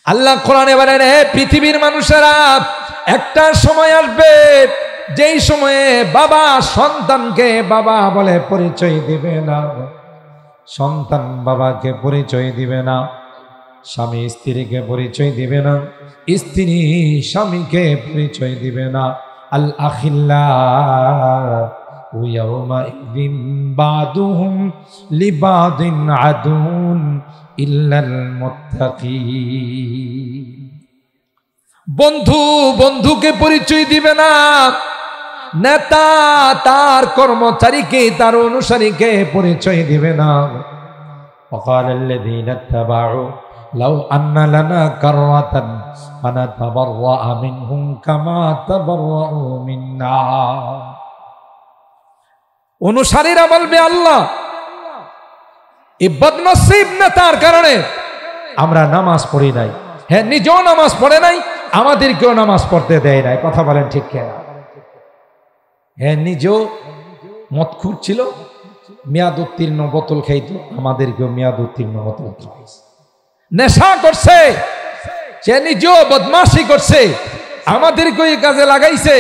আল্লাহ কোরআনে বলেন, হে পৃথিবীর মানুষেরা, একটা সময় আসবে যেই সময়ে বাবা সন্তানকে বাবা বলে পরিচয় দিবে না, সন্তান বাবাকে পরিচয় দিবে না, স্বামী স্ত্রীকে পরিচয় দিবে না, স্ত্রী স্বামীকে পরিচয় দিবে না। আল আখিল্লাহু ইয়াওমাইযিন বাদুহুম লিবাদিন আদুন ইল্লাল মুত্তাকিন। বন্ধু বন্ধুকে পরিচয় দিবে না, নেতা তার কর্মচারীকে তার অনুসারীকে পরিচয় দিবে না। وقال الذين اتبعوا لو أن لنا كرة فنتبرأ منهم كما تبرأوا منا। অনুসারীরা বলবে, আল্লাহ এই বদনসিব নেতার কারণে আমরা নামাজ পড়ি নাই, হ্যাঁ নিজেও নামাজ পড়ে নাই, আমাদেরকেও নামাজ পড়তে দেয় নাই। কথা বলেন ঠিক কিনা? হ্যাঁ নিজেও মদখুর ছিল, মেয়াদ উত্তীর্ণ বোতল খাইতো, আমাদেরকেও মেয়াদ উত্তীর্ণ বোতল খাওয়াইছে। নেশা করছে, সে নিজেও বদমাশি করছে, আমাদেরকেও এই কাজে লাগাইছে।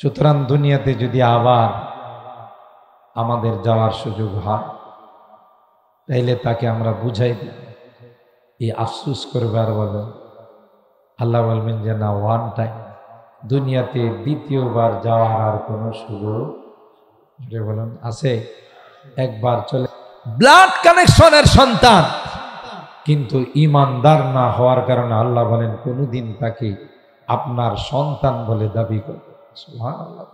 সুতরাং দুনিয়াতে যদি আবার আমাদের যাওয়ার সুযোগ হয়, তাইলে তাকে আমরা বুঝাই দিই, এই আফসুস করবে আর বলবেন, আল্লাহ বলবেন যে না, ওয়ান টাইম, দুনিয়াতে দ্বিতীয়বার যাওয়ার আর কোনো সুযোগ বলেন আছে? একবার চলে ব্লাড কানেকশনের সন্তান, কিন্তু ইমানদার না হওয়ার কারণে আল্লাহ বলেন কোনদিন তাকে আপনার সন্তান বলে দাবি করবে। সুবহানাল্লাহ।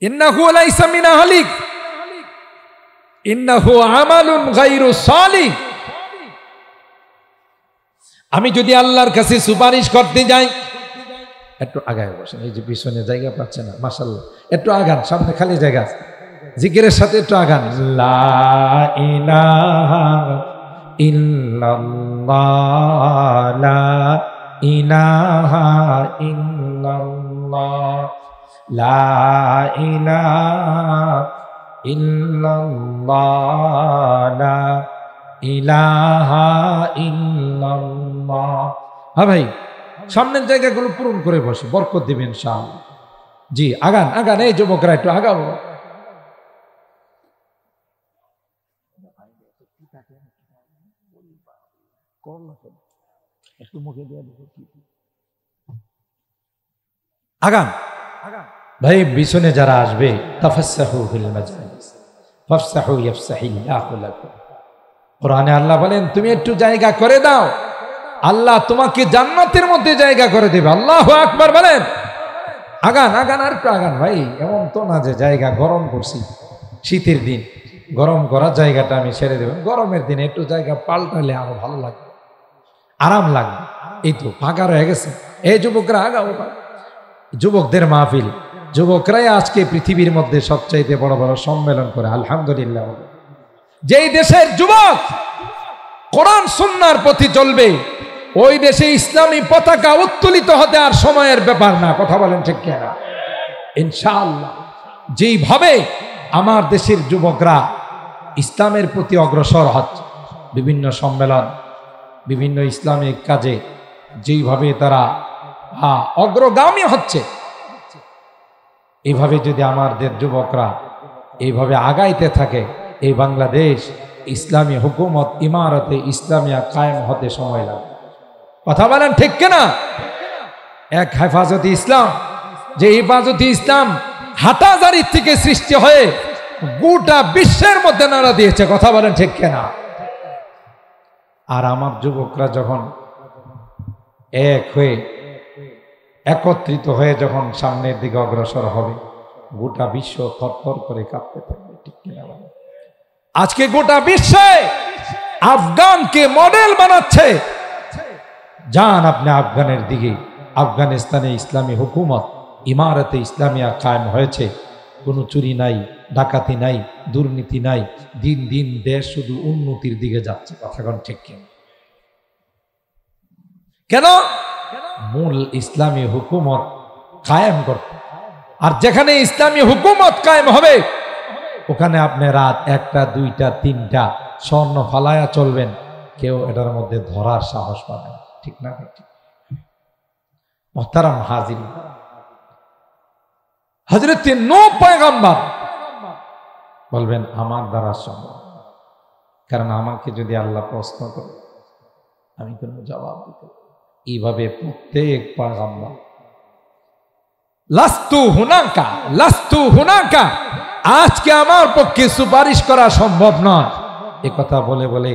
ইন্নাহু লাইসা মিন আহলিক ইন্নাহু আমালুন গায়রু সালিহ। আমি যদি আল্লাহর কাছে সুপারিশ করতে যাই, একটু আগায় বসেন, এই যে পিছনে জায়গা পাচ্ছে না, মাশাআল্লাহ, একটু আগান, সামনে খালি জায়গা, জিকিরের সাথে একটু আগান। লা ইলাহা ইল্লাল্লাহ, লা ইলাহা ইল্লাল্লাহ, লা ইলাহা ইল্লাল্লাহ, লা ইলাহা ইল্লাল্লাহ। হ্যাঁ ভাই, সামনের জায়গাগুলো পূরণ করে বসে, বরকত দিবেন ইনশাআল্লাহ। জি আগান আগান, এই যুবকরা একটু আগাবো। আগান ভাই, পিছনে যারা আসবে, তাফাসসাহু ফিল মাজালিস ফাফসাহু ইয়াফসাহিল্লাহু লাকুম। কোরআনে আল্লাহ বলেন, তুমি একটু জায়গা করে দাও, আল্লাহ তোমাকে জান্নাতের মধ্যে জায়গা করে দেবে। আল্লাহু আকবার বলেন। আগান আগান, আর একটু আগান ভাই। এমন তো না যে জায়গা গরম করছি, শীতের দিন গরম করা জায়গাটা আমি ছেড়ে দেবেন, গরমের দিনে একটু জায়গা পাল্টালে আরো ভালো লাগবে, আরাম লাগবে। এই তো ফাঁকা রয়ে গেছে। এই যুবকরা আগাও, যুবকদের মাহফিল, যুবকরাই আজকে পৃথিবীর মধ্যে সবচাইতে বড় বড় সম্মেলন করে, আলহামদুলিল্লাহ। যেই দেশের যুবক কোরআন সুন্নাহর প্রতি চলবে, ওই দেশে ইসলামী পতাকা উত্তোলিত হতে আর সময়ের ব্যাপার না। কথা বলেন ঠিক কিনা? ইনশাআল্লাহ। যেইভাবে আমার দেশের যুবকরা ইসলামের প্রতি অগ্রসর হচ্ছে, বিভিন্ন সম্মেলন, বিভিন্ন ইসলামিক কাজে যেইভাবে তারা অগ্রগামী হচ্ছে, এইভাবে যদি আমাদের যুবকরা এইভাবে আগাইতে থাকে, এই বাংলাদেশ ইসলামী হুকুমত ইমারতে ইসলামিয়া কায়েম হতে সময় লাগবে। কথা বলেন ঠিক কিনা? এক হেফাজতে ইসলাম, যে হেফাজতে ইসলাম হাটাজারির থেকে সৃষ্টি হয়ে গোটা বিশ্বের মধ্যে নাড়া দিয়েছে। কথা বলেন ঠিক কিনা? আর আমার যুবকরা যখন এক হয়ে একত্রিত হয়ে যখন সামনের দিকে অগ্রসর হবে, গোটা বিশ্ব থরথর করে কাঁপতে থাকবে। ঠিক কিনা? আজকে গোটা বিশ্বে আফগানকে মডেল বানাচ্ছে। যান আপনি আফগানের দিকে, আফগানিস্তানে ইসলামী হুকুমত ইমারতে ইসলামিয়া কায়েম হয়েছে, কোনো চুরি নাই, ডাকাতি নাই, দুর্নীতি নাই, দিন দিন দেশ শুধু উন্নতির দিকে যাচ্ছে। কথা কোন ঠিক কিনা? কেন? মূল ইসলামী হুকুমত কায়েম করতে। আর যেখানে ইসলামী হুকুমত কায়েম হবে, ওখানে আপনি রাত 1টা 2টা 3টা স্বর্ণ ফালায়া চলবেন, কেউ এটার মধ্যে ধরার সাহস পাবে না, ঠিক না? ঠিক। মুহতারাম হাজির, হযরত নূহ পয়গম্বর বলবেন আমার দ্বারা সম্ভব, কারণ আমাকে যদি আল্লাহ প্রশ্ন করে আমি কোনো জবাব দিতে। এইভাবে প্রত্যেক পয়গম্বর লাস্তু হুনাকা লাস্তু হুনাকা, আজকে আমার পক্ষে সুপারিশ করা সম্ভব নয়, এ কথা বলে বলে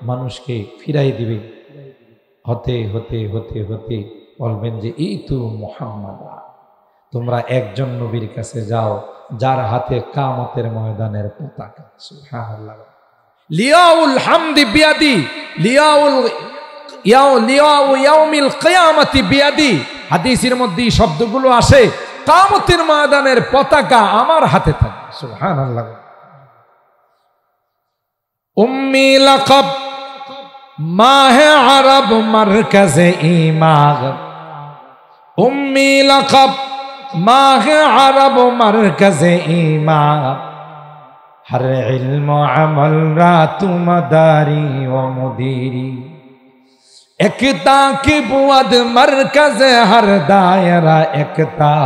মানুষকে ফিরাই দিবে। হতে হতে হতে হতে বলবেন যে এই তো মুহাম্মদ, তোমরা একজন নবীর কাছে যাও যার হাতে কিয়ামতের ময়দানের পতাকা। সুবহানাল্লাহ। লিয়াউল হামদি বিয়াদি, লিয়াউল ইয়াউমিল কিয়ামতি বিয়াদি। হাদিসের মধ্যে এই শব্দগুলো আসে, কিয়ামতের ময়দানের পতাকা আমার হাতে থাকবে। সুবহানাল্লাহ। উম্মি লাকাব মাহে আরব মারকাজে ঈমান, উম্মি লাকাব মাহে আরব মারকাজে ঈমান, হর ইলম আমল রাতু মদারি ও মুদিরি, একতা কি বুয়াদ মরকজ হর দায়রা একতা,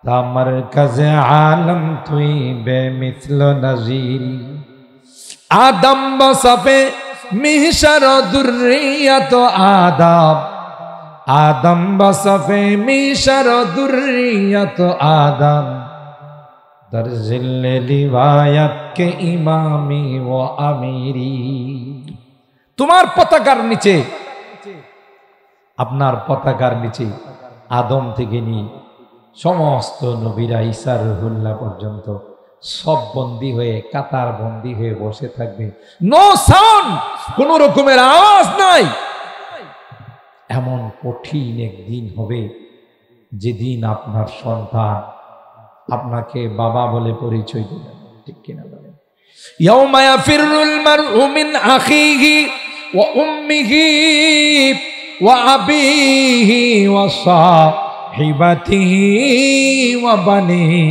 তা মরকজ আলম তুই বেমিথল নजीরি, আদম বসফে মিহশর দুর্রিয়ত আদম, আদম বসফে মিহশর দুর্রিয়ত আদম, در ظل লিওয়ায়াত কে ইমামি ও আমিরি। তোমার পতাকার নিচে, আপনার পতাকার নিচে আদম থেকে নিয়ে সমস্ত নবীরা ঈসা রুহুল্লাহ পর্যন্ত সব বন্দী হয়ে, কাতার বন্দী হয়ে বসে থাকবে। নো সাউন্ড, কোন রকমের আওয়াজ নাই। এমন কঠিন একদিন হবে যেদিন আপনার সন্তান আপনাকে বাবা বলে পরিচয় দিবেন, ঠিক কিনা বলেন? ইয়াউমা ইয়াফিরুল মারউ মিন আখিহি ওয়া উম্মিহি ওয়া আবিহি ওয়া সাহিবাতিহি ওয়া বানিহি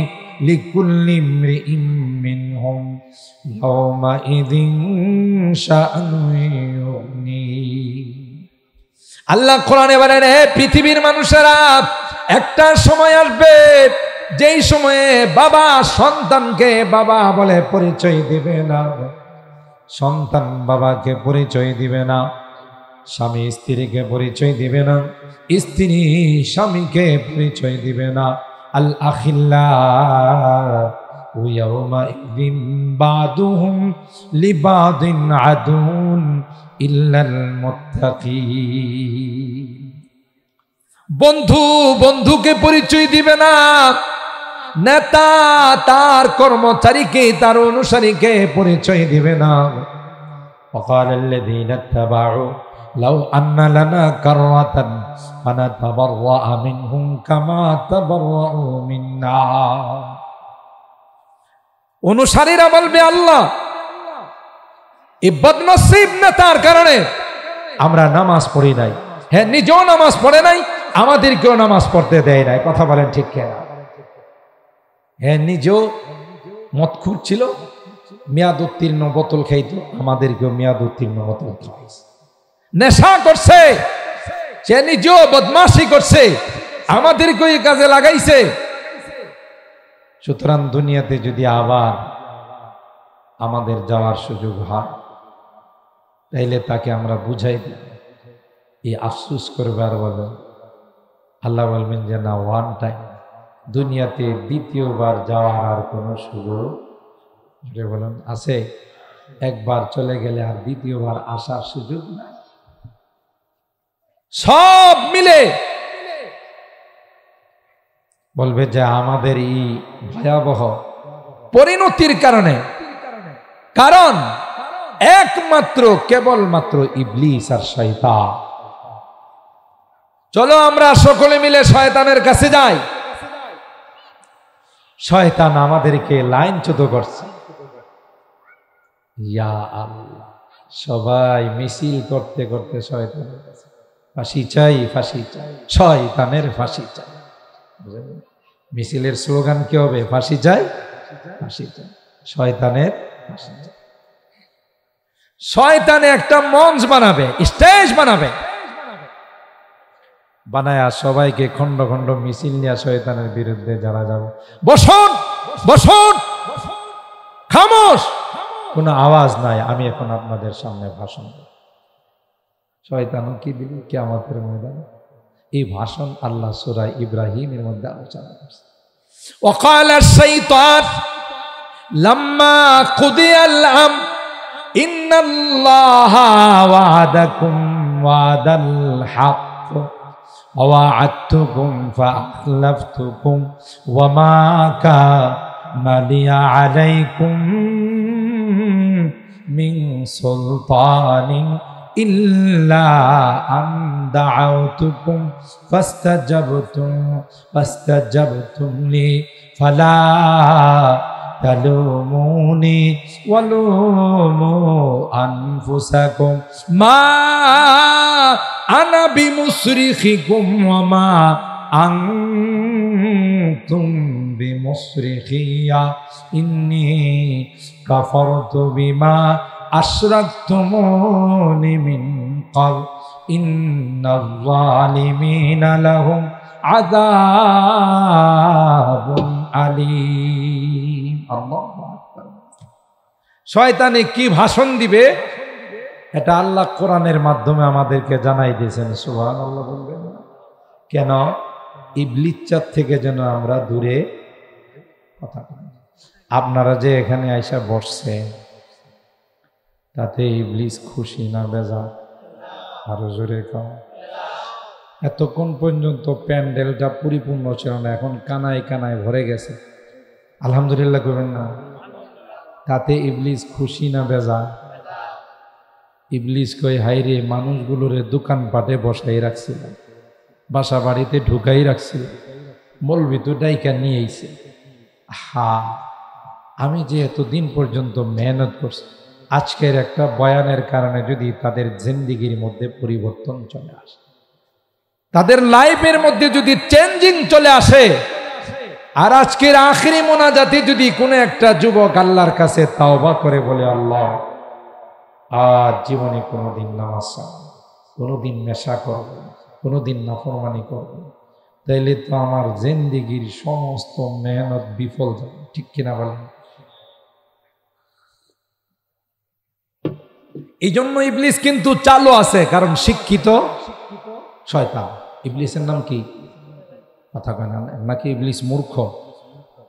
লিকুল্লি ইমরিইম মিনহুম ইয়াউমা ইযিন শাআনু ইউগনি। আল্লাহ কোরআনে বলেন, হে পৃথিবীর মানুষেরা, একটা সময় আসবে যেই সময়ে বাবা সন্তানকে বাবা বলে পরিচয় দিবে না, সন্তান বাবাকে পরিচয় দিবে না, স্বামী স্ত্রীকে পরিচয় দিবে না, স্ত্রী স্বামীকে পরিচয় দিবে না। আল আখিল্লাহু ইয়াওমাইযিন বাদুহুম লিবাদিন আদুন ইল্লাল মুত্তাকিন। বন্ধু বন্ধুকে পরিচয় দিবে না, নেতা তার কর্মচারীকে, তার অনুসারীকে পরিচয় দিবে না। وقال الذين اتبعوا لو أن لنا كرة فنتبرأ منهم كما تبرأوا منا। অনুসারীরা বলবে, আল্লাহ এই বদনসিব নেতার কারণে আমরা নামাজ পড়ি নাই। হ্যাঁ, নিজেও নামাজ পড়ে নাই, আমাদেরকেও নামাজ পড়তে দেয় নাই। কথা বলেন ঠিক কিনা? হ্যাঁ, নিজেও মদখুর ছিল, মেয়াদ উত্তীর্ণ বোতল খাইতো, আমাদেরকেও মেয়াদ উত্তীর্ণ বোতল খাওয়াইছে। নেশা করছে, সে নিজেও বদমাশি করছে, আমাদেরকেও এই কাজে লাগাইছে। সুতরাং দুনিয়াতে যদি আবার আমাদের যাওয়ার সুযোগ হয়, তাইলে তাকে আমরা বুঝাই দিই, এই আফসুস করবে আর বলবেন, আল্লাহ বলবেন যে না, ওয়ান টাইম, দুনিয়াতে দ্বিতীয়বার যাওয়ার আর কোনো সুযোগ বলেন আছে? একবার চলে গেলে আর দ্বিতীয়বার আসার সুযোগ নাই। সব মিলে বলবে যে আমাদের এই ভয়াবহ পরিণতির কারণে, কারণ একমাত্র কেবলমাত্র ইবলিস আর শয়তান। চলো আমরা সকলে মিলে শয়তানের কাছে যাই। শয়তান আমাদেরকে লাইনচ্যুত করছে। ইয়া আল্লাহ, সবাই মিছিল করতে করতে শয়তানের কাছে, ফাঁসি চাই, ফাঁসি চাই, শয়তানের ফাঁসি চাই। মিছিলের স্লোগান কি হবে? ফাঁসি চাই, ফাঁসি চাই, শয়তানের ফাঁসি চাই। শয়তানে একটা মঞ্চ বানাবে, স্টেজ বানাবে, বানায়া সবাইকে খন্ড খন্ড মিছিল নিয়ে শয়তানের বিরুদ্ধে যারা যাবে, বসুন বসুন, খামোশ, কোনো আওয়াজ নাই, আমি এখন আপনাদের সামনে ভাষণ দেব। শয়তানও কি দিবে কিয়ামতের ময়দানে? এই ভাষণ আল্লাহ সূরা ইব্রাহিমের মধ্যে আলোচনা করছে। وقال الشيطان لما قضي الأمر إن الله وعدكم وعد الحق ووعدتكم فأخلفتكم وما كان لي عليكم من سلطان إلا أن دعوتكم فاستجبتم لي فلا تلوموني ولوموا أنفسكم ما أنا بمصرخكم وما أنتم بمصرخي إني كفرت بما أشركتموني من قبل إن الظالمين لهم عذاب أليم। আল্লাহু আকবার। শয়তানে কি ভাষণ দিবে এটা আল্লাহ কোরআনের মাধ্যমে আমাদেরকে জানাই দিয়েছেন। সুবহানাল্লাহ বলবেন না কেন? ইবলিসের থেকে যেন আমরা দূরে কথা বলি। আপনারা যে এখানে আইসা বসছেন তাতে ইবলিস খুশি না বেজার? আরো জোরে কম। এতক্ষণ পর্যন্ত প্যান্ডেলটা পরিপূর্ণ ছিল না, এখন কানায় কানায় ভরে গেছে। আলহামদুলিল্লাহ করবেন না? তাতে ইবলিস খুশি না বেজার? ইবলিস কই হাইরে মানুষগুলোরে দোকানপাটে বসাই রাখছিল, বাসা বাড়িতে ঢুকাই রাখছিল, মৌলবি তো ডাইকা নিয়ে আইছে। হা, আমি যে এতদিন পর্যন্ত মেহনত করছি, আজকের একটা বয়ানের কারণে যদি তাদের জিন্দেগির মধ্যে পরিবর্তন চলে আসে, তাদের লাইফের মধ্যে যদি চেঞ্জিং চলে আসে, আর আজকের আখিরি মোনাজাতে যদি কোনো একটা যুবক আল্লাহর কাছে তাওবা করে বলে, আল্লাহ আজ জীবনে কোনোদিন নামাজ ছাড়ব, কোনোদিন নেশা করব, কোনোদিন নাফরমানি করব, তাইলে তো আমার জিন্দেগির সমস্ত মেহনত বিফল যাবে। ঠিক কিনা বলেন? এই জন্য ইবলিস কিন্তু চালু আছে, কারণ শিক্ষিত শয়তান। ইবলিসের নাম কি? কথা কয় না নাকি ইবলিস মূর্খ?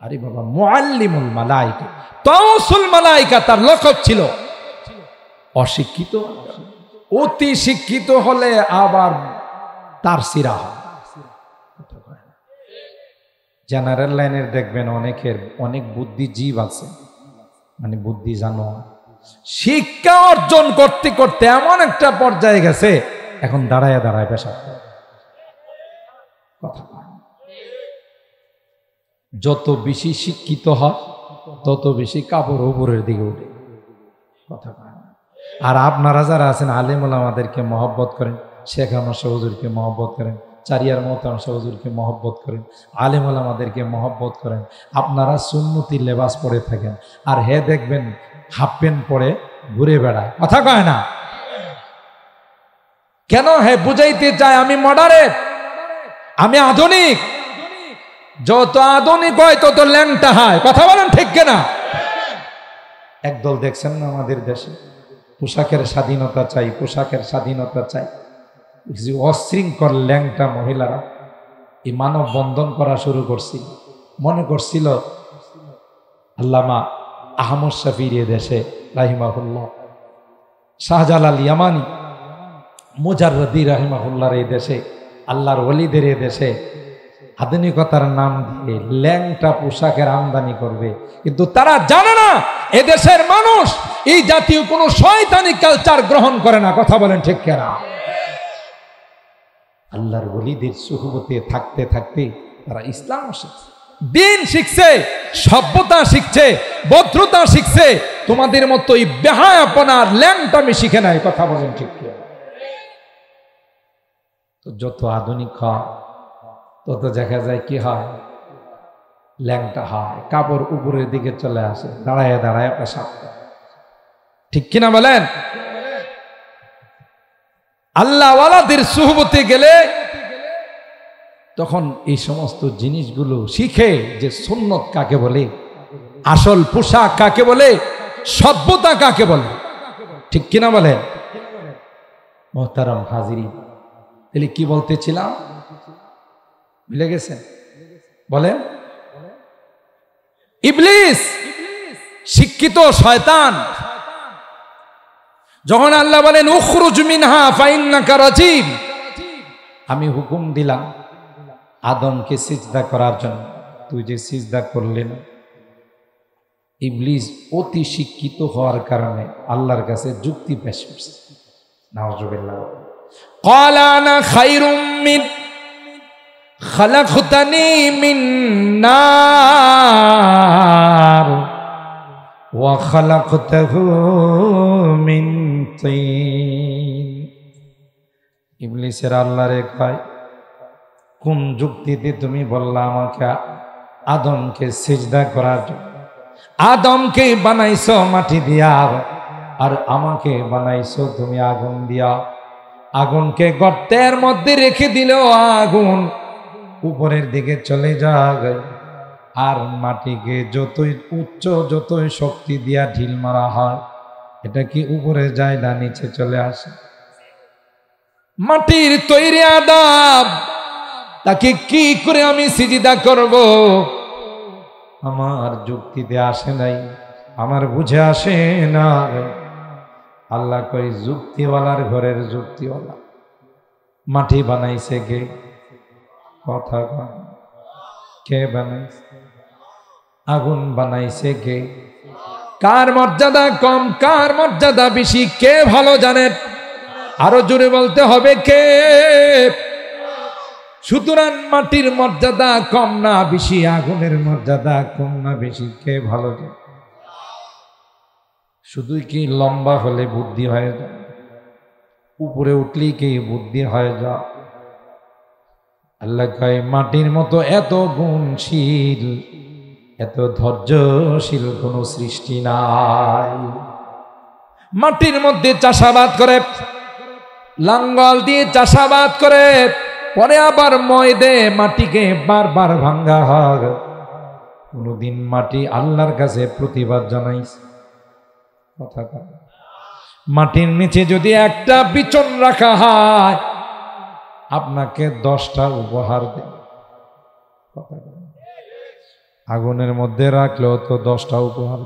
আরে বাবা, মুআল্লিমুল মালায়েকা, তাওসুল মালায়েকা তার লকব ছিল। অশিক্ষিত, অতি শিক্ষিত হলে আবার তার সিরা হয়। জেনারেল লাইনের দেখবেন অনেকের অনেক বুদ্ধিজীব আছে, মানে বুদ্ধি জানো, শিক্ষা অর্জন করতে করতে এমন একটা পর্যায়ে গেছে এখন দাঁড়ায় দাঁড়ায় পেশাব করে। কথা, যত বেশি শিক্ষিত হয় তত বেশি কাপড় উপরের দিকে উঠে। কথা, আর আপনারা যারা আছেন আলেম ওলামাদেরকে মহব্বত করেন, শেখ আহমদ শাহ হুজুরকে মহব্বত করেন, চারিয়ার মোহতারাম শাহ হুজুরকে মহব্বত করেন, আলেম ওলামাদেরকে মহব্বত করেন, আপনারা সুন্নতি লেবাস পরে থাকেন, আর হে দেখবেন হাফ প্যান্ট পরে ঘুরে বেড়ায়। কথা কয় না কেন? হে বুঝাইতে চায় আমি মডারেট, আমি আধুনিক। যত আধুনিক হয় তত ল্যাংটা হয়। কথা বলেন ঠিক কিনা? একদল দেখছেন না আমাদের দেশে পোশাকের স্বাধীনতা চাই, পোশাকের স্বাধীনতা চাই, অশৃঙ্খল ল্যাংটা মহিলারা এই মানব বন্ধন করা শুরু করছিল। মনে করছিল আল্লামা আহমদ শফির দেশে রাহিমাহুল্লাহ, শাহজালাল ইয়ামানি, মুজাররদি রাহিমাহুল্লাহর এই দেশে, আল্লাহর ওলিদের এই দেশে আধুনিকতার নাম দিয়ে ল্যাংটা পোশাকের আমদানি করবে। কিন্তু তারা জানে না এদেশের মানুষ এই জাতীয় কোনো শয়তানি কালচার গ্রহণ করে না। কথা বলেন ঠিক কিনা? আল্লাহর ওলিদের সুহবতে থাকতে থাকতে তারা ইসলাম শিখছে, দিন শিখছে, সভ্যতা শিখছে, ভদ্রতা শিখছে। তোমাদের মতো এই বেহায়াপনার ল্যাংটামি শিখে নাই। কথা বলেন ঠিক কিনা? তো যত আধুনিক হয় তত দেখা যায় কি হয়, ল্যাংটা হয়, কাপড় উপরের দিকে চলে আসে, দাঁড়ায় দাঁড়ায় পেশাব করে। ঠিক কিনা বলেন? আল্লাহওয়ালাদের সুহবতে গেলে তখন এই সমস্ত জিনিসগুলো শিখে যে সুন্নত কাকে বলে, আসল পোশাক কাকে বলে, সভ্যতা কাকে বলে। ঠিক কিনা বলেন? মোহতারাম হাজিরিন, তাহলে কি বলতেছিলাম, ভুলে গেছেন? বলেন। ইবলিস শিক্ষিত শয়তান, যখন আল্লাহ বলেন উখরুজ মিনহা ফাইন্নাকা রাজিম, আমি হুকুম দিলাম আদমকে সিজদা করার জন্য, তুই যে সিজদা করলি না। ইবলিস অতি শিক্ষিত হওয়ার কারণে আল্লাহর কাছে যুক্তি পেশ করছে। নাউজুবিল্লাহ। ক্বালা আনা খায়রুম মিন খালাকতানি মিন নার ওয়া খালাকতাহু মিন তিন। ইবলিসের আল্লাহরে কয়, কোন যুক্তিতে তুমি বললা আমাকে আদমকে সিজদা করার জন্য? আদমকে বানাইছো মাটি দিয়া, আর আমাকে বানাইছো তুমি আগুন দিয়া। আগুনকে গর্তের মধ্যে রেখে দিলেও আগুন উপরের দিকে চলে যায়, আর মাটিকে যতই উচ্চ যতই শক্তি দিয়া ঢিল মারা হয়, এটা কি উপরে যায় না নিচে চলে আসে? মাটির তৈরি আদম, তাকে কি করে আমি সিজদা করব? আমার যুক্তিতে আসে নাই, আমার বুঝে আসে না। আল্লাহ কই, যুক্তিওয়ালার ঘরের যুক্তিওয়ালা। মাটি বানাইছে কে? কথা কে বানাইছে? আগুন বানাইছে কে? কার মর্যাদা কম, কার মর্যাদা বেশি, কে ভালো জানেন? আরো জোরে বলতে হবে, কে? সুতরাং মাটির মর্যাদা কম না বেশি, আগুনের মর্যাদা কম না বেশি, কে ভালো জানে? শুধুই কি লম্বা হলে বুদ্ধি হয়ে যায়? উপরে উঠলেই কি বুদ্ধি হয়ে যায়? আল্লাহ কয়, মাটির মতো এত গুণশীল, এত ধৈর্যশীল কোন সৃষ্টি নাই। মাটির মধ্যে চাষাবাদ করে, লাঙ্গল দিয়ে চাষাবাদ করে, পরে আবার মই দে মাটিকে বারবার ভাঙ্গা হয়। কোনদিন মাটি আল্লাহর কাছে প্রতিবাদ জানাইছে? কথা কয়। মাটির নিচে যদি একটা বিচন রাখা হয়, আপনাকে 10টা উপহার দেয়। কথা কয়। আগুনের মধ্যে রাখলেও তো 10টা উপহার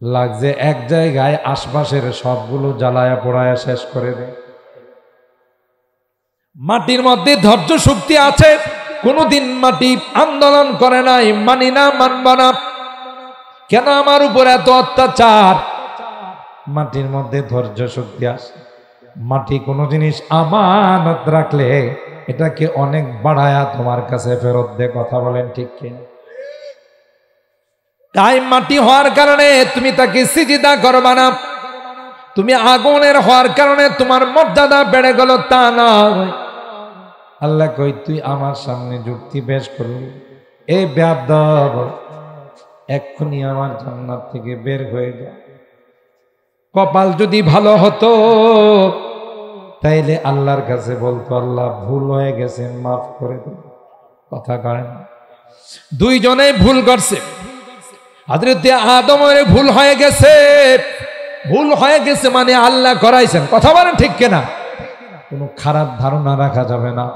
লাগছে, এক জায়গায় আশপাশের সবগুলো জ্বালায়া পোড়ায়া শেষ করে দেয়। মাটির মধ্যে ধৈর্য শক্তি আছে, কোনদিন মাটি আন্দোলন করে নাই, মানি না, মানব না। কেন আমার উপর এত অত্যাচার? মাটির মধ্যে ধৈর্য শক্তি আছে। মাটি কোনো জিনিস আমানত রাখলে এটাকে অনেক বাড়ায়া তোমার কাছে ফেরত দে। কথা বলেন ঠিক কিনা? তাই মাটি হওয়ার কারণে তুমি তাকে সিজদা করবা না। তুমি আগুনের হওয়ার কারণে তোমার মর্যাদা বেড়ে গেল, তা নয়। আল্লাহ কই, তুই আমার সামনে যুক্তি পেশ করলি, এই বেয়াদব, এক্ষুনি আমার জান্নাত থেকে বের হয়ে যা। কপাল যদি ভালো হতো তাইলে আল্লাহর কাছে বলতো, আল্লাহ ভুল হয়ে গেছে, মাফ করে দিন। কথা কয় না? দুইজনে ভুল করছে। হযরত আদমের ভুল হয়ে গেছে, ভুল হয়ে গেছে মানে আল্লাহ করাইছেন। কথা বলেন ঠিক কিনা? কোনো খারাপ ধারণা রাখা যাবে না।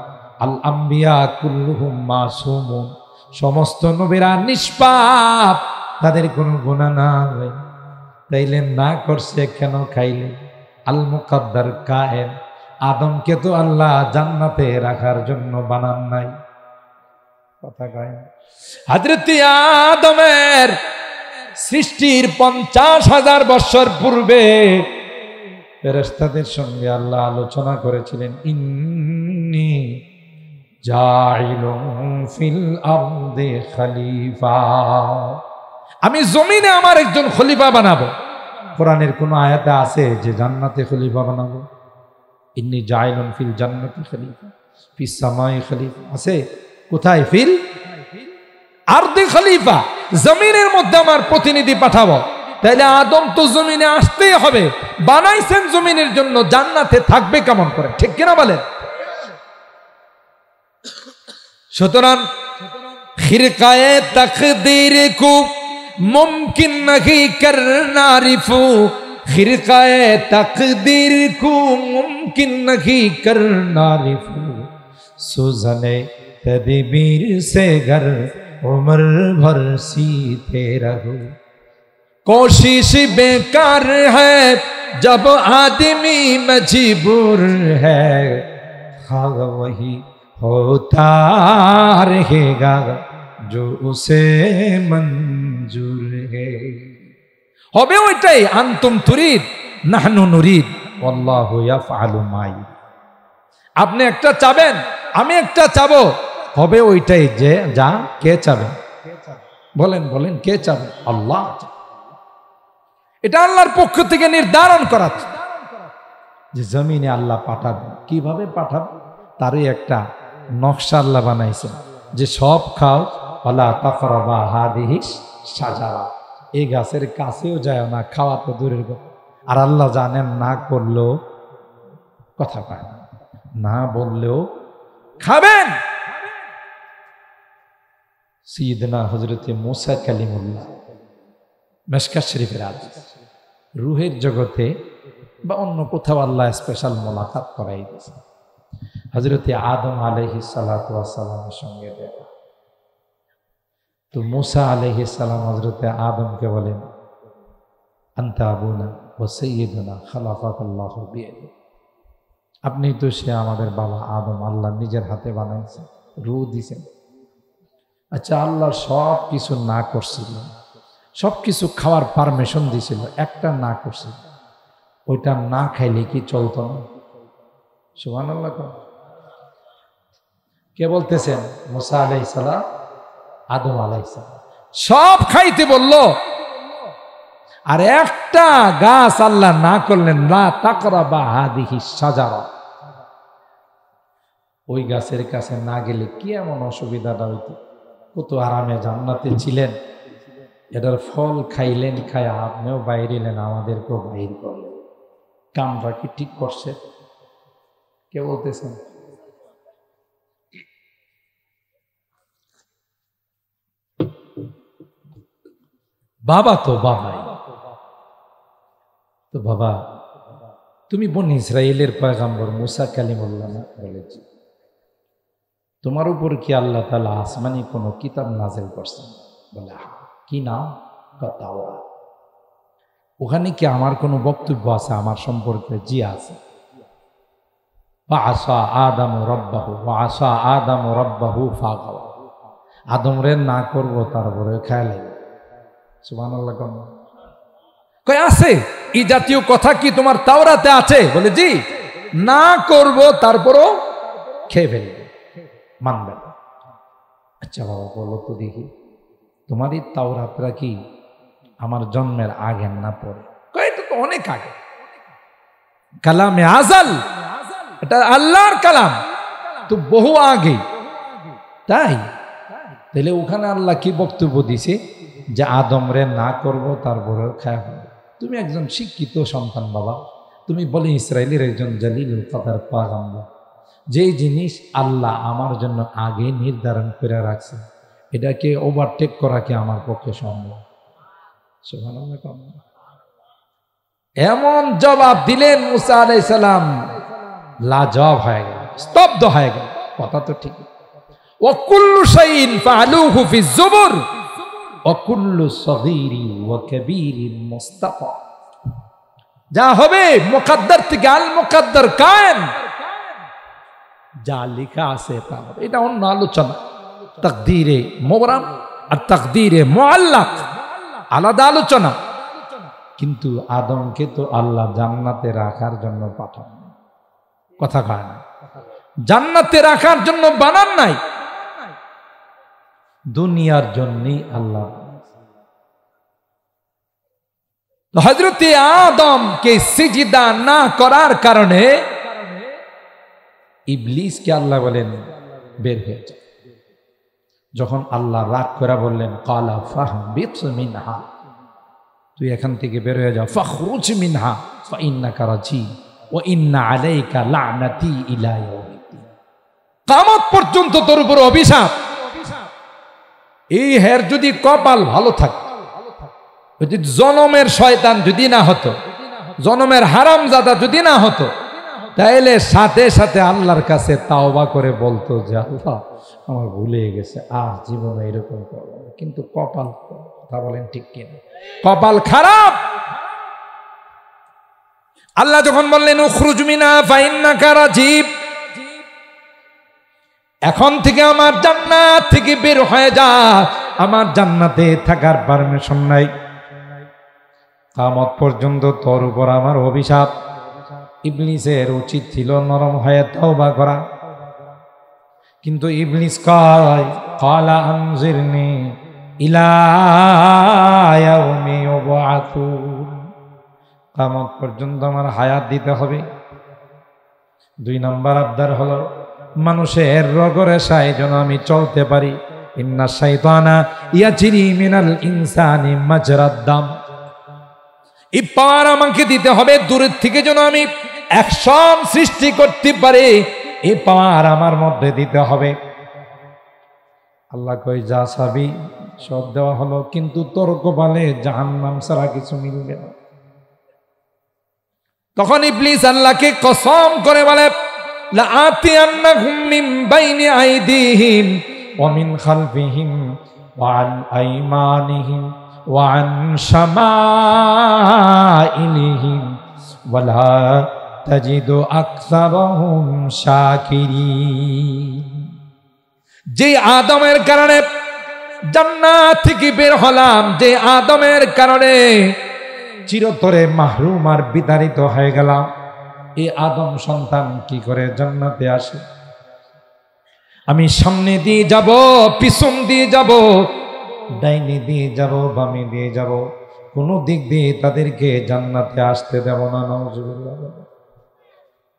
আল আম্বিয়া কুল্লুহুম মাসুমুন, সমস্ত নবীরা নিষ্পাপ, তাদের কোনো গুনাহ নাই। তাইলে না করছে কেন খাইলে? আল মুকাদ্দার কায়েন, আদমকে তো আল্লাহ জান্নাতে রাখার জন্য বানান নাই। কথা কয় না? হযরত আদমের সৃষ্টির 50,000 বছর পূর্বে ফেরেশতাদের সঙ্গে আল্লাহ আলোচনা করেছিলেন, ইন্নী জাইলুন ফিল আরদি খলিফা, আমি জমিনে আমার একজন খলিফা বানাবো। কোরআনের কোন আয়াতে আছে যে জান্নাতে খলিফা বানাবো? ইন্নী জাইলুন ফিল জান্নাতি খলিফা ফিস সামাই খলিফা আছে? কোথায়? ফিল আরদি খলিফা, জমিনের মধ্যে আমার প্রতিনিধি পাঠাবো। তাহলে আদম তো জমিনে আসতেই হবে, বানাইছেন জমিনের জন্য, জান্নাতে থাকবে কেমন করে? ঠিক কিনা বলেন? সুতরাং খিরকায়ে তাকদীর কো মুমকিন নহি করনা রিফু, খিরকায়ে তাকদীর কো মুমকিন নহি করনা রিফু, সুজনে तदबीर से घर उम्र भर सीते रहो, कोशिश बेकार है जब आदमी मजबूर है, खाग वही होता रहेगा जो उसे मंजूर है। হবে ওইটাই, আনতুম তুরিদ নাহনু নুরিদ আল্লাহু ইয়াফআলু মা ইউরিদ। আপনি একটা চাবেন, আমি একটা চাবো, হবে ওইটাই যে যা কে চাবে? বলেন বলেন, কে চাবে? আল্লাহ। এটা আল্লাহর পক্ষ থেকে নির্ধারণ করা যে জমিনে আল্লাহ পাঠাবে। কিভাবে পাঠাবে তারই একটা নকশা আল্লাহ বানাইছে, যে সব খাও, ওয়ালা তাকরাবা হাদিহি শাজারা, এই গাছের কাছেও যায় না, খাওয়া তো দূরের কথা। আর আল্লাহ জানেন না করলেও কথা পায় না, না বললেও খাবেন। সাইয়েদনা হযরতে মুসা কালিমুল্লাহ, মিশকাত শরীফের হাদিস, রূহের জগতে বা অন্য কোথাও আল্লাহ স্পেশাল মোলাকাত করাই দিয়েছে। হযরতে আদম আলাইহিস সালাতু ওয়াস সালামের সঙ্গে দেখা। তো মুসা আলাইহিস সালাম হযরতে আদমকে বলেন, আনতা আবুনা ওয়া সাইয়্যিদুনা খালাকাকাল্লাহু বিয়াদি, আপনি তো সে আমাদের বাবা আদম, আল্লাহ নিজের হাতে বানাইছে, রূহ দিয়েছেন। আচ্ছা, আল্লাহ সব কিছু না করছিল, সব কিছু খাওয়ার পারমিশন দিছিল, একটা না করছিল, ওইটা না খাইলে কি চলতো না? সুবহানাল্লাহ। কে বলতেছেন? মুসা আলাইহিস সালাম, আদম আলাইহিস সালাম। সব খাইতে বলল, আর একটা গাছ আল্লাহ না করলেন, লা তাকরাবা হাদিহি শাজারা, ওই গাছের কাছে না গেলে কি এমন অসুবিধাটা হইতো? কত আরামে জান্নাতে ছিলেন, এটার ফল খাইলেন, খায় আপনিও বাইরেলেন, আমাদেরকেও বাইর করলেন। কামটা কি ঠিক করছে? কে বলতেছেন? বাবা তো বাবাই তো বাবা, তুমি বনি ইসরাইলের পয়গম্বর মুসা কালিমুল্লাহ না? বলেছি। তোমার উপর কি আল্লাহ তাআলা আসমানি কোনো কিতাব নাযিল করছেন? বলে কি নাম? তাওরাত। ওখানে কি আমার কোনো বক্তব্য আছে আমার সম্পর্কে? জি আছে। ফাআসা আদামু রাব্বাহু ওয়া আসা আদামু রাব্বাহু ফাগাওয়া, আদম রে না করব তারপরে খাইলে। সুবহানাল্লাহ। কই আছে এই জাতীয় কথা কি তোমার তাওরাতে আছে? বলে জি। না করব তারপরও খেয়ে ফেলবে, মানবে না। আচ্ছা বাবা বলো তো দেখি, তোমার এই তাওরাতরা কি আমার জন্মের আগে না পরে? কই এটা তো অনেক আগে, কালামে আজাল, এটা আল্লাহর কালাম, তো বহু আগে। তাই তাহলে ওখানে আল্লাহ কি বক্তব্য দিছে? যে আদম রে না করব তারপরে খায়। তুমি একজন শিক্ষিত সন্তান বাবা, তুমি বলে ইসরায়েলের একজন জালিলুল কদর পয়গম্বর, যেই জিনিস আল্লাহ আমার জন্য আগে নির্ধারণ করে রাখছে, এটাকে ওভারটেক করা কি আমার পক্ষে সম্ভব? সুবহানাল্লাহ। এমন জবাব দিলেন মুসা আলাইহিস সালাম, লাজবাব হয়ে গেল, স্তব্ধ হয়ে গেল। কথা তো ঠিক। ওয়া কুল্লু শাইইন ফাআলুহু ফিজ জুবুর ওয়া কুল্লু সগীরি ওয়া কাবীরিন মুস্তাফা, যা হবে মুকদ্দর থেকে, আল মুকদ্দর কায়েম, যা লেখা আছে তা হবে। এটা অন্য আলোচনা। তাকদীরে মুবরাম আর তাকদীরে মুআল্লাক আলাদা আলোচনা। কিন্তু আদমকে তো আল্লাহ জান্নাতে রাখার জন্য পাঠান, কথা কয় না, জান্নাতে রাখার জন্য বানান নাই, দুনিয়ার জন্যই আল্লাহ। হযরতে আদমকে সিজদা না করার কারণে ইবলিসকে আল্লাহ বলেন বের হয়ে যায়। যখন আল্লাহ রাগ করে বললেন কালা ফাহবিত মিনহা, তুই এখান থেকে বের হয়ে যা, ফাখরুজ মিনহা ফাইন্নাকা রাজিম ওয়া ইন্না আলাইকা লা'নাতি ইলা ইয়াউমিদ্দিন। কিয়ামত পর্যন্ত তোর উপর অভিশাপ। এই হের যদি কপাল ভালো থাকে, যদি জনমের শয়তান যদি না হতো, জনমের হারামজাদা যদি না হতো, তাইলে সাথে সাথে আল্লাহর কাছে তাওবা করে বলতো যে আল্লাহ আমার ভুলে গেছে, আর জীবনে এরকম করবো না। কিন্তু কপাল, কথা বলেন ঠিক কিনা, কপাল খারাপ। আল্লাহ যখন বললেন উখরুজ মিনহা ফাইন্নাকা রাজিম, এখন থেকে আমার জান্নাত থেকে বের হয়ে যা, আমার জান্নাতে থাকার পারমিশন নাই, কিয়ামত পর্যন্ত তোর উপর আমার অভিশাপ। ইবলিসের উচিত ছিল নরম হয়ে তওবা করা, কিন্তু ইবলিস কয় ক্বালা আনজিরনি ইলা ইয়াউমি ইউবআসুন, কিয়ামত পর্যন্ত আমার হায়াত দিতে হবে। 2 নম্বর আবদার হলো মানুষের রগরেশায় যেন আমি চলতে পারি। ইন্না শাইতানা ইয়াজরি মিনাল ইনসানি মাজরাদ দাম, এই পাওয়ার আমাকে দিতে হবে। দূরের থেকে যেন আমি অ্যাকশন সৃষ্টি করতে পারি, এই পাওয়ার আমার মধ্যে দিতে হবে। আল্লাহ কই যা চাবি সব দেওয়া হলো, কিন্তু তোর কপালে জাহান্নাম ছাড়া কিছু মিলবে না। তখন ইবলিস আল্লাহকে কসম করে বলে লাআতিয়ান্নাহুম মিন বাইনি আইদিহিম ওয়া মিন খালফিহিম ওয়া আন আইমানিহিম ওয়া আন শামাইলিহিম ওয়া লা তাজিদু আকসারাহুম শাকিরিন। যে আদমের কারণে জান্নাত থেকে বের হলাম, যে আদমের কারণে চিরতরে মাহরুম আর বিতাড়িত হয়ে গেলাম, এই আদম সন্তান কি করে জান্নাতে আসে? আমি সামনে দিয়ে যাব, পিছন দিয়ে যাব, ডাইনি দিয়ে যাব, বামে দিয়ে যাব, কোনো দিক দিয়ে তাদেরকে জান্নাতে আসতে দেব না। নাউজুবিল্লাহ।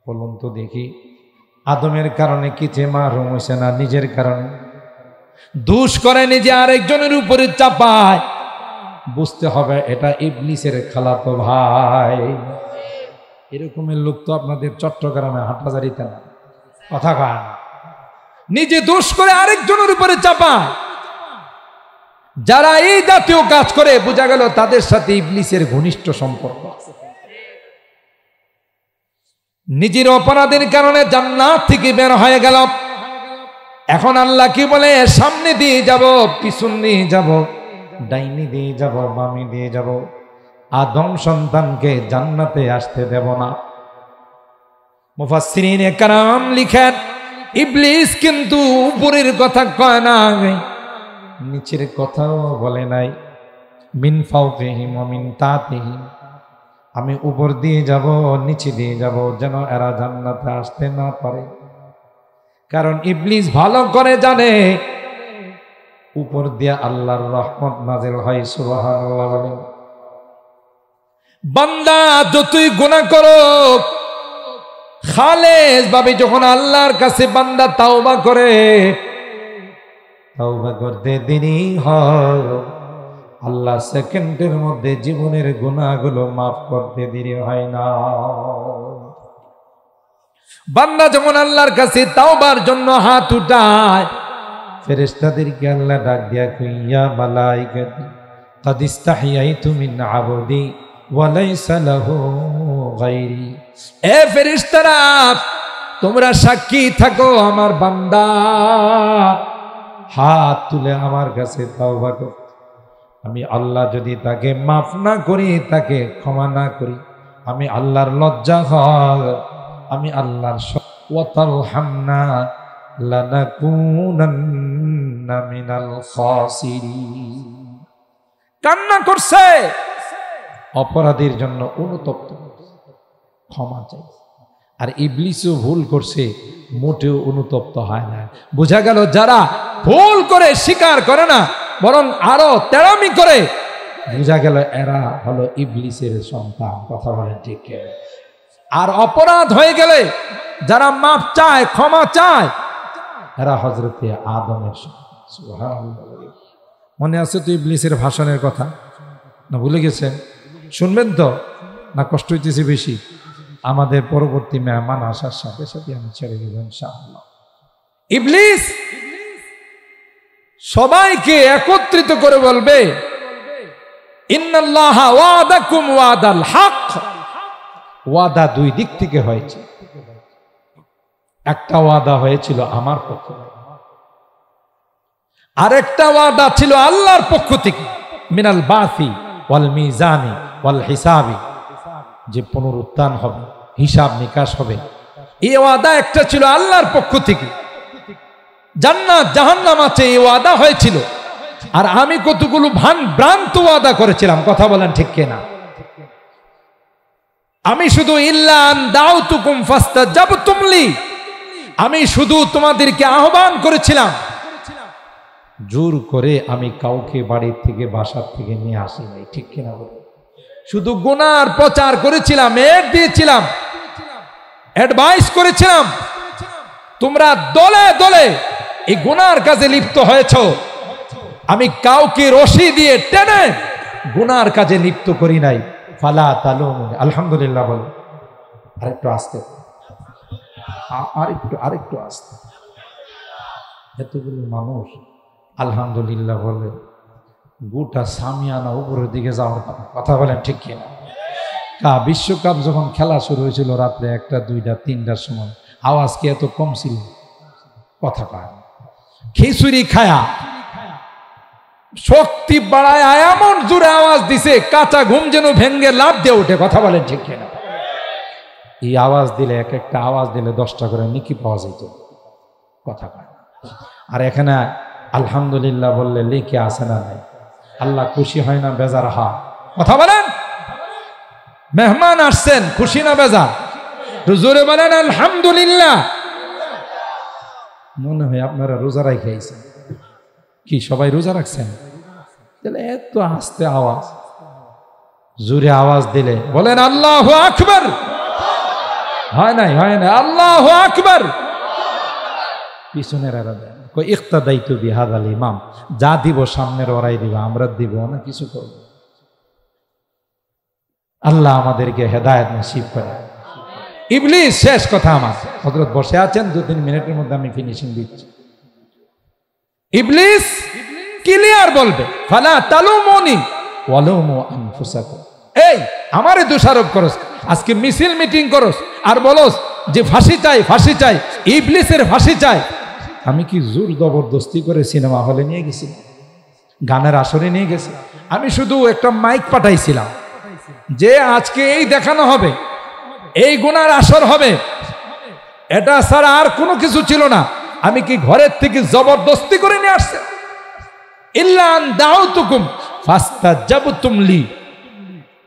বলুন তো দেখি, আদমের কারণে কিছু মাহরুম হয়েছে না নিজের কারণে? দোষ করে নিজে আরেকজনের উপরে চাপায়, বুঝতে হবে এটা ইবলিসের খালাতো ভাই। এরকমের লোক তো আপনাদের চট্টগ্রামে হাটহাজারিতে না, কথা কয় না, নিজে দোষ করে আরেকজনের উপরে চাপায়। যারা এই জাতীয় কাজ করে বোঝা গেল তাদের সাথে ইবলিসের ঘনিষ্ঠ সম্পর্ক। নিজের অপরাধের কারণে জান্নাত থেকে বের হয়ে গেল। এখন আল্লাহ কি বলে, সামনে দিয়ে যাব, পিছন দিয়ে যাব, ডাইনি দিয়ে যাব, বামে দিয়ে যাব, আদম সন্তানকে জান্নাতে আসতে দেব না। মুফাসসিরিনে কেরাম লিখেন ইবলিস কিন্তু উপরের কথা কয় না, নিচের কথাও বলে নাই। মিন ফাওকিহিম ওয়া মিন তাহতিহিম, আমি উপর দিয়ে যাব, নিচে দিয়ে যাব, যেন এরা জান্নাতে আসতে না পারে। কারণ ইবলিস ভালো করে জানে উপর দিয়ে আল্লাহর রহমত নাযিল হয়। সুবহানাল্লাহ বলেন। বান্দা যতই গুনাহ করো, খালেস ভাবে যখন আল্লাহর কাছে বান্দা তাওবা করে, তাওবা করতে দেরি হয়, আল্লাহ সেকেন্ডের মধ্যে জীবনের গুনাহগুলো মাফ করতে দেরি হয় না। বান্দা যখন আল্লাহর কাছে তাওবার জন্য হাত উঠায়, ফেরেশতাদেরকে আল্লাহ ডাক দিয়া কইয়া মালাইকাতি কাদ ইস্তাহিয়াইতু মিন আবদি ওয়া লাইসা লাহু গায়রি। এ ফেরেশতারা, তোমরা সাক্ষী থাকো, আমার বান্দা হাত তুলে আমার কাছে তাওবা করে, আমি আল্লাহ যদি তাকে মাফ না করি, তাকে ক্ষমা না করি, আমি আল্লাহর লজ্জা হয়, আমি আল্লাহর ওয়াতারহামনা লানাকুনান্না মিনাল খাসিরিন। কান্না করছে, অপরাধীর জন্য অনুতপ্ত, ক্ষমা চাই। আর ইবলিসও ভুল করছে, মোটেও অনুতপ্ত হয় না। বোঝা গেল যারা ভুল করে স্বীকার করে না, বরং আরো তেড়ামি করে, বোঝা গেল এরা হলো ইবলিসের সন্তান। কথা বলেন ঠিক। আর অপরাধ হয়ে গেলে যারা মাফ চায়, ক্ষমা চায়, এরা হযরতে আদমের সন্তান। সুবহানাল্লাহ। মনে আছে তো ইবলিসের ভাষণের কথা? না ভুলে গেছেন? শুনবেন তো না কষ্ট হইতেছে বেশি? আমাদের পরবর্তী মেহমান আসার সাথে সাথে আমি ছেড়ে দেব ইনশাআল্লাহ। ইবলিস সবাইকে একত্রিত করে বলবে, ইন্নাল্লাহা ওয়াদাকুম ওয়াদাল হক। ওয়াদা দুই দিক থেকে হয়েছে। একটা ওয়াদা হয়েছিল আমার পক্ষ থেকে, আরেকটা ওয়াদা ছিল আল্লাহর পক্ষ থেকে, মিনাল বাসি ওয়াল মিজানি ওয়াল হিসাবি, যে পুনরুত্থান হবে, হিসাব নিকাশ হবে। এই ওয়াদা একটা ছিল আল্লাহর পক্ষ থেকে। জান্নাত জাহান্নাম আছে, এই ওয়াদা হয়েছিল। আর আমি কতগুলো ভ্রান্ত ওয়াদা করেছিলাম, কথা বলেন ঠিক কিনা? আমি শুধু ইল্লা আন দাউতুকুম ফাস্তাজাবতুম লি, আমি শুধু তোমাদেরকে আহ্বান করেছিলাম, জোর করে আমি কাউকে বাড়ি থেকে বাসার থেকে নিয়ে আসি নাই, ঠিক কিনা বলে? শুধু গুনার প্রচার করেছিলাম, এড দিয়েছিলাম, অ্যাডভাইস করেছিলাম। তোমরা দলে দলে এই গুনার কাজে লিপ্ত হয়েছ। আমি কাউকে রশি দিয়ে টেনে গুনার কাজে লিপ্ত করি নাই। ফালা তালুমুনি। আলহামদুলিল্লাহ বলো। আরেকটু আস্তে, আরেকটু আস্তে। এতগুলো মানুষ আলহামদুলিল্লাহ বলে, গোটা সামিয়ানা উপরের দিকে যাওয়ার কথা বলেন ঠিক কিনা? বিশ্বকাপ যখন খেলা শুরু হয়েছিল রাত্রে 1টা 2টা 3টার সময়, আওয়াজ কি এত কম ছিল? কথা পায় খিচুড়ি খায়া শক্তি বাড়ায় এমন জোরে আওয়াজ দিছে, কাঁচা ঘুম যেন ভেঙ্গে লাফ দিয়ে ওঠে। কথা বলেন ঠিক কিনা? এই আওয়াজ দিলে, এক একটা আওয়াজ দিলে 10টা করে নেকি পাওয়া যেত। কথা পায়। আর এখানে আলহামদুলিল্লাহ বললে লিখে আসে না নাই? আল্লাহ খুশি হয় না বেজার? হা, কথা বলেন। মেহমান আসছেন, খুশি না বেজার? জোরে বলেন আলহামদুলিল্লাহ। মনে হয় আপনারা রোজা রাখে আইছেন। কি সবাই রোজা রাখছেন? তাহলে এত আস্তে আওয়াজ, জোরে আওয়াজ দিলে বলেন আল্লাহু আকবার। হয় নাই? হয় না? আল্লাহু আকবার। পিছনের ইক্তাদাইতু বিহাদাল ইমাম, যা দিব সামনের ওরাই দিব, আমরা দিব না, কিছু করব। আল্লাহ আমাদেরকে হেদায়েত নসিব করে। ইবলিস, শেষ কথা আমার, হযরত বসে আছেন, 2-3 মিনিটের মধ্যে আমি ফিনিশিং দিচ্ছি। ইবলিস ক্লিয়ার বলবে, ফালা তালুমুনি ওয়ালুমু আনফুসাকুম। এই আমারে দোষারোপ করস, আজকে মিছিল মিটিং করস আর বলস যে ফাঁসি চাই, ফাঁসি চাই, ইবলিসের ফাঁসি চাই। আমি কি জোর জবরদস্তি করে সিনেমা হলে নিয়ে গেছি, গানের আসরে নিয়ে গেছি? আমি শুধু একটা মাইক পাঠাইছিলাম যে আজকে এই দেখানো হবে, এই গুনার আসর হবে, এটা ছাড়া আর কোনো কিছু ছিল না। আমি কি ঘরের থেকে জবরদস্তি করে নিয়ে আসছি? ইল্লা আন দাউতুকুম ফাস্তাজাবতুম লি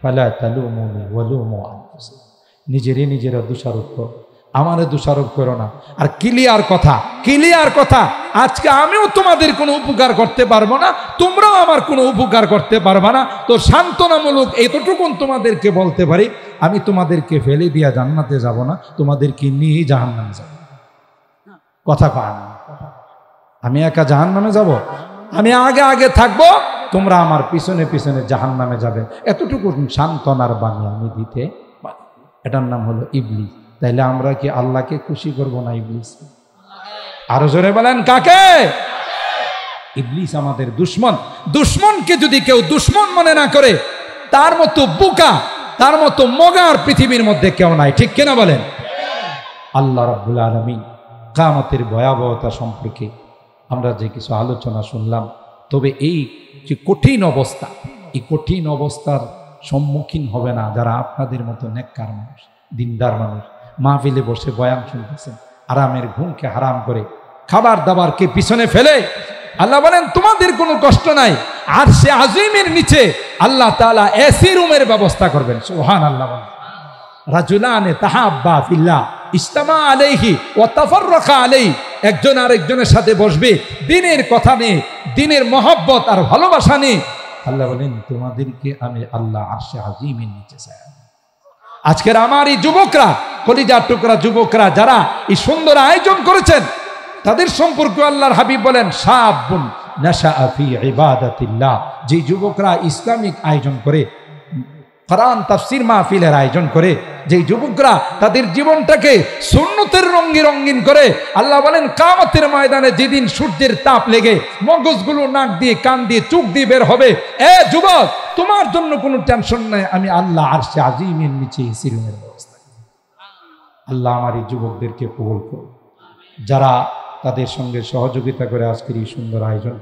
ফালা তালুমুনি ওয়ালুমু আনফুসাকুম। নিজেরা দোষারোপ করো, আমারে দোষারোপ করো না। আর ক্লিয়ার কথা, ক্লিয়ার কথা, আজকে আমিও তোমাদের কোনো উপকার করতে পারবো না, তোমরাও আমার কোনো উপকার করতে পারবা না। তো সান্ত্বনামূলক এতটুকুন তোমাদেরকে বলতে পারি, আমি তোমাদেরকে ফেলে দিয়া জান্নাতে যাব না, তোমাদেরকে নিয়ে জাহান্নামে যাব। কথা কয় না? আমি একা জাহান্নামে যাব? আমি আগে আগে থাকবো, তোমরা আমার পিছনে পিছনে জাহান্নামে যাবে। এতটুকু সান্ত্বনার বাণী আমি দিতে পারি। এটার নাম হলো ইবলিস। তাইলে আমরা কি আল্লাহকে খুশি করব না ইবলিস? আরো জোরে বলেন কাকে? ইবলিস আমাদের দুশ্মন। দুশ্মনকে যদি কেউ দুশ্মন মনে না করে, তার মতো বোকা, তার মতো মগার পৃথিবীর মধ্যে কেউ নাই, ঠিক কিনা বলেন? আল্লাহ রাব্বুল আলামিন কিয়ামতের ভয়াবহতা সম্পর্কে আমরা যে কিছু আলোচনা শুনলাম, তবে এই যে কঠিন অবস্থা, এই কঠিন অবস্থার সম্মুখীন হবে না যারা আপনাদের মতো নেককার মানুষ, দিনদার মানুষ, মাহফিলে বসে বয়ান শুনতেছেন, আরামের ঘুমকে হারাম করে, খাবার দাবারকে পিছনে ফেলে। আল্লাহ বলেন তোমাদের কোনো কষ্ট নাই, আরশে আজিমের নিচে আল্লাহ তাআলা এসি রুমের ব্যবস্থা করবেন। সুবহানাল্লাহ। রাজুলানে তাহাব্বা ফিল্লাহ ইজতামা আলাইহি ওয়া তাফাররাকা আলাইহি, একজন আরেকজনের সাথে বসবে দ্বীনের কথা নিয়ে, দ্বীনের মহব্বত আর ভালোবাসা নিয়ে। আল্লাহ বলেন তোমাদেরকে আমি আল্লাহ আরশে আজিমের নিচে চাই। আজকের আমার এই যুবকরা, কলিজার টুকরা যুবকরা যারা এই সুন্দর আয়োজন করেছেন, তাদের সম্পর্কে আল্লাহর হাবিব বলেন শাবুন নাশাআ ফি ইবাদাতিল্লাহ, যে যুবকরা ইসলামিক আয়োজন করে, কোরআন তাফসীর মাহফিলের আয়োজন করে, যে যুবকরা তাদের জীবনটাকে সুন্নতের রঙে রঙিন করে, আল্লাহ বলেন কিয়ামতের ময়দানে যেদিন সূর্যের তাপ লেগে মগজগুলো নাক দিয়ে, কান দিয়ে, চোখ দিয়ে বের হবে, এ যুবক তোমার জন্য কোনো টেনশন নাই, আমি আল্লাহ আরশে আজিমের নিচে সিরুমের ব্যবস্থা। আল্লাহ আমার এই যুবকদেরকে কবুল করুন, যারা তাদের সঙ্গে সহযোগিতা করে আজকের এই সুন্দর আয়োজন।